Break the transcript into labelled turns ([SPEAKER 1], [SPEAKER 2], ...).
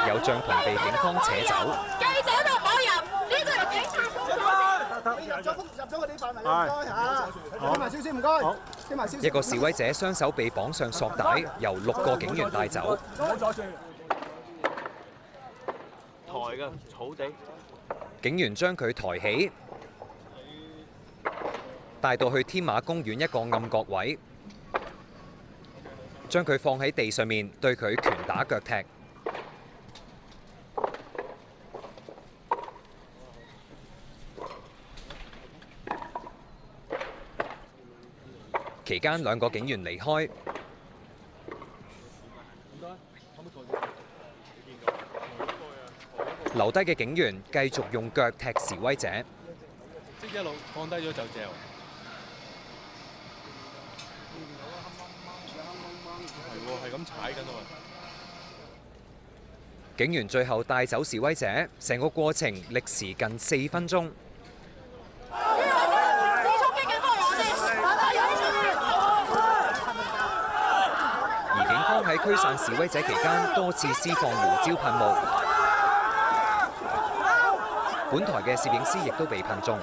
[SPEAKER 1] 有帳篷被警方扯走。
[SPEAKER 2] 記者都唔可以入，呢個係警察。
[SPEAKER 3] 你入咗嗰啲範圍，唔該嚇。傾埋少少，唔該。傾埋少少。
[SPEAKER 1] 一個示威者雙手被綁上索帶，由6個警員帶走。
[SPEAKER 4] 台嘅草地。
[SPEAKER 1] 警員將佢抬起，帶到去天馬公園一個暗角位，將佢放喺地上面，對佢拳打腳踢。期間2個警員離開，留低嘅警員繼續用腳踢示威者。
[SPEAKER 5] 即一路放低咗就嚼。係喎，係咁踩緊啊嘛！
[SPEAKER 1] 警員最後帶走示威者，成個過程歷時近4分鐘。而警方喺驅散示威者期間，多次施放胡椒噴霧。本台嘅攝影師亦都被噴中。